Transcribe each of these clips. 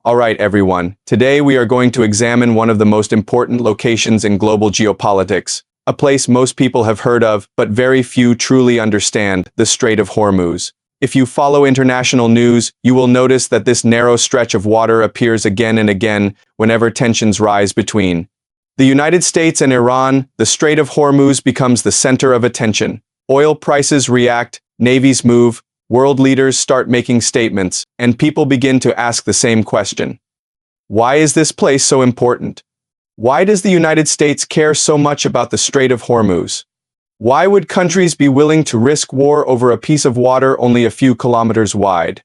Alright everyone, today we are going to examine one of the most important locations in global geopolitics, a place most people have heard of, but very few truly understand, the Strait of Hormuz. If you follow international news, you will notice that this narrow stretch of water appears again and again whenever tensions rise between the United States and Iran. The Strait of Hormuz becomes the center of attention. Oil prices react, navies move, world leaders start making statements, and people begin to ask the same question. Why is this place so important? Why does the United States care so much about the Strait of Hormuz? Why would countries be willing to risk war over a piece of water only a few kilometers wide?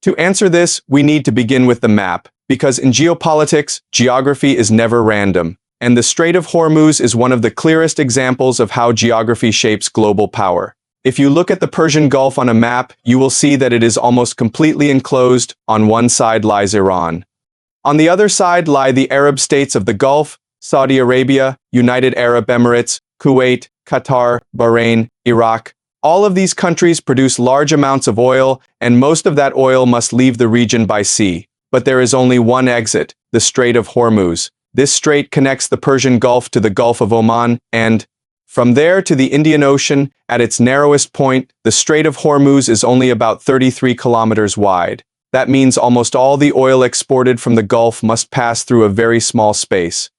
To answer this, we need to begin with the map, because in geopolitics, geography is never random, and the Strait of Hormuz is one of the clearest examples of how geography shapes global power. If you look at the Persian Gulf on a map, you will see that it is almost completely enclosed. On one side lies Iran. On the other side lie the Arab states of the Gulf, Saudi Arabia, United Arab Emirates, Kuwait, Qatar, Bahrain, Iraq. All of these countries produce large amounts of oil, and most of that oil must leave the region by sea. But there is only one exit, the Strait of Hormuz. This strait connects the Persian Gulf to the Gulf of Oman, and from there to the Indian Ocean. At its narrowest point, the Strait of Hormuz is only about 33 kilometers wide. That means almost all the oil exported from the Gulf must pass through a very small space.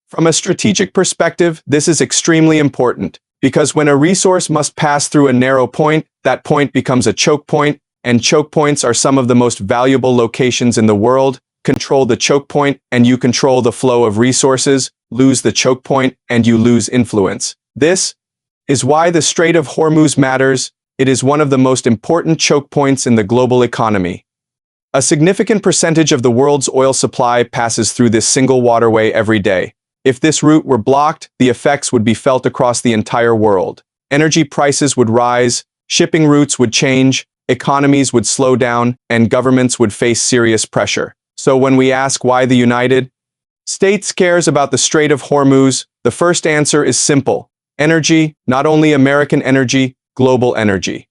From a strategic perspective, this is extremely important, because when a resource must pass through a narrow point, that point becomes a choke point, and choke points are some of the most valuable locations in the world. Control the choke point, and you control the flow of resources. Lose the choke point, and you lose influence. This is why the Strait of Hormuz matters. It is one of the most important choke points in the global economy. A significant percentage of the world's oil supply passes through this single waterway every day. If this route were blocked, the effects would be felt across the entire world. Energy prices would rise, shipping routes would change, economies would slow down, and governments would face serious pressure. So when we ask why the United States cares about the Strait of Hormuz, the first answer is simple. Energy, not only American energy, global energy.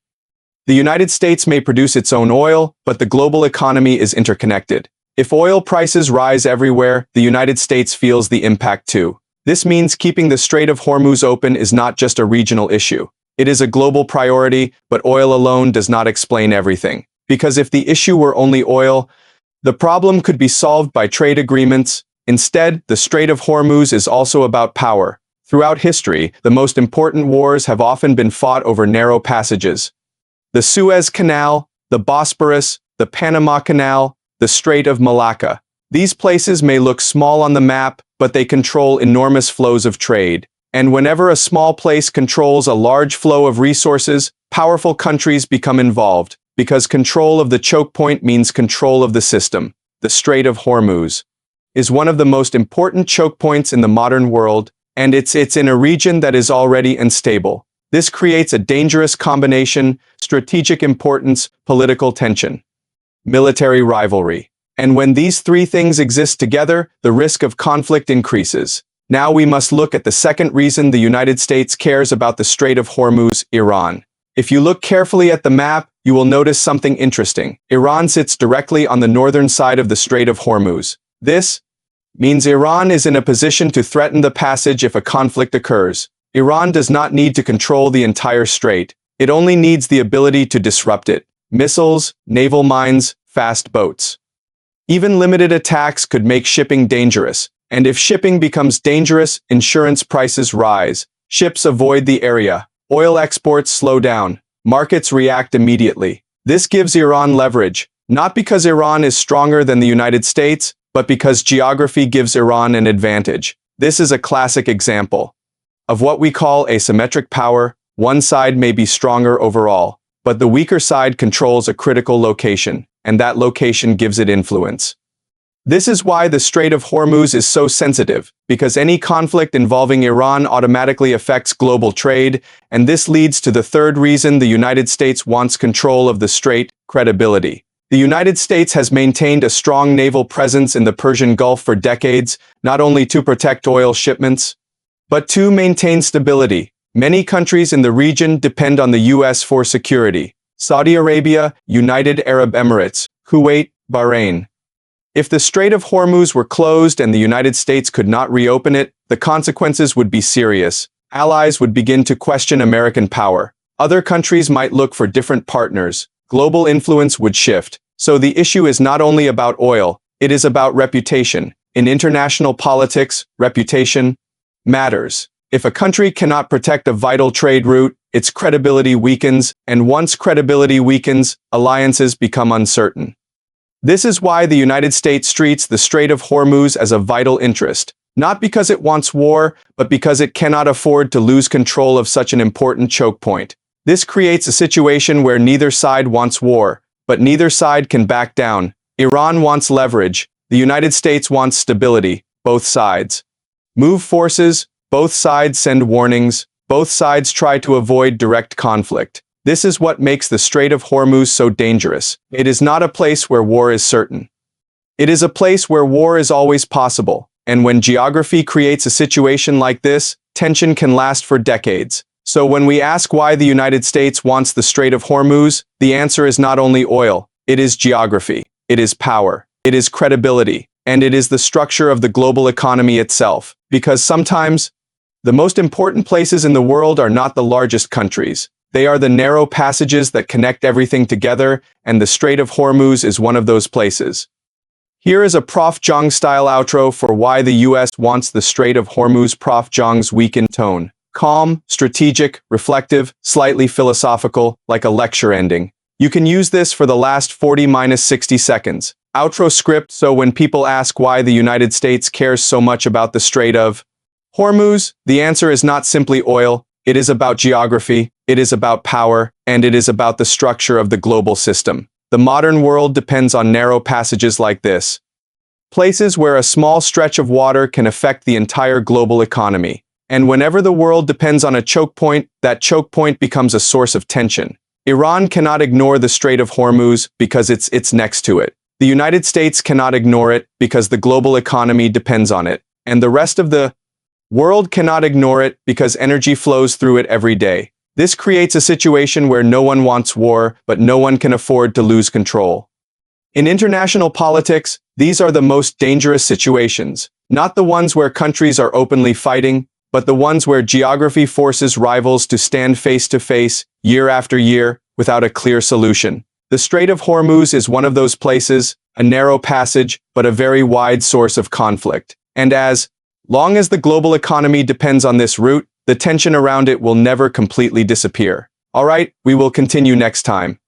The United States may produce its own oil, but the global economy is interconnected. If oil prices rise everywhere, the United States feels the impact too. This means keeping the Strait of Hormuz open is not just a regional issue. It is a global priority, but oil alone does not explain everything. Because if the issue were only oil, the problem could be solved by trade agreements. Instead, the Strait of Hormuz is also about power. Throughout history, the most important wars have often been fought over narrow passages. The Suez Canal, the Bosporus, the Panama Canal, the Strait of Malacca. These places may look small on the map, but they control enormous flows of trade. And whenever a small place controls a large flow of resources, powerful countries become involved, because control of the choke point means control of the system. The Strait of Hormuz is one of the most important choke points in the modern world, and it's in a region that is already unstable. This creates a dangerous combination: strategic importance, political tension, military rivalry. And when these three things exist together, the risk of conflict increases. Now we must look at the second reason the United States cares about the Strait of Hormuz: Iran. If you look carefully at the map, you will notice something interesting. Iran sits directly on the northern side of the Strait of Hormuz. This means Iran is in a position to threaten the passage if a conflict occurs. Iran does not need to control the entire strait. It only needs the ability to disrupt it. Missiles, naval mines, fast boats. Even limited attacks could make shipping dangerous. And if shipping becomes dangerous, insurance prices rise. Ships avoid the area. Oil exports slow down. Markets react immediately. This gives Iran leverage, not because Iran is stronger than the United States, but because geography gives Iran an advantage. This is a classic example of what we call asymmetric power. One side may be stronger overall, but the weaker side controls a critical location, and that location gives it influence. This is why the Strait of Hormuz is so sensitive, because any conflict involving Iran automatically affects global trade, and this leads to the third reason the United States wants control of the strait: credibility. The United States has maintained a strong naval presence in the Persian Gulf for decades, not only to protect oil shipments, but to maintain stability. Many countries in the region depend on the U.S. for security: Saudi Arabia, United Arab Emirates, Kuwait, Bahrain. If the Strait of Hormuz were closed and the United States could not reopen it, the consequences would be serious. Allies would begin to question American power. Other countries might look for different partners. Global influence would shift. So the issue is not only about oil, it is about reputation. In international politics, reputation matters. If a country cannot protect a vital trade route, its credibility weakens, and once credibility weakens, alliances become uncertain. This is why the United States treats the Strait of Hormuz as a vital interest, not because it wants war, but because it cannot afford to lose control of such an important choke point. This creates a situation where neither side wants war, but neither side can back down. Iran wants leverage, the United States wants stability, both sides move forces, both sides send warnings, both sides try to avoid direct conflict. This is what makes the Strait of Hormuz so dangerous. It is not a place where war is certain. It is a place where war is always possible, and when geography creates a situation like this, tension can last for decades. So when we ask why the United States wants the Strait of Hormuz, the answer is not only oil, it is geography, it is power, it is credibility, and it is the structure of the global economy itself. Because sometimes, the most important places in the world are not the largest countries. They are the narrow passages that connect everything together, and the Strait of Hormuz is one of those places. Here is a Prof Jiang style outro for why the US wants the Strait of Hormuz. Prof Jiang Xueqin tone. Calm, strategic, reflective, slightly philosophical, like a lecture ending. You can use this for the last 40-60 seconds. Outro script, so when people ask why the United States cares so much about the Strait of Hormuz, the answer is not simply oil. It is about geography, it is about power, and it is about the structure of the global system. The modern world depends on narrow passages like this. Places where a small stretch of water can affect the entire global economy. And whenever the world depends on a choke point, that choke point becomes a source of tension. Iran cannot ignore the Strait of Hormuz because it's next to it. The United States cannot ignore it because the global economy depends on it. And the rest of the world cannot ignore it because energy flows through it every day. This creates a situation where no one wants war, but no one can afford to lose control. In international politics, these are the most dangerous situations, not the ones where countries are openly fighting, but the ones where geography forces rivals to stand face to face, year after year, without a clear solution. The Strait of Hormuz is one of those places, a narrow passage, but a very wide source of conflict. And as long as the global economy depends on this route, the tension around it will never completely disappear. All right, we will continue next time.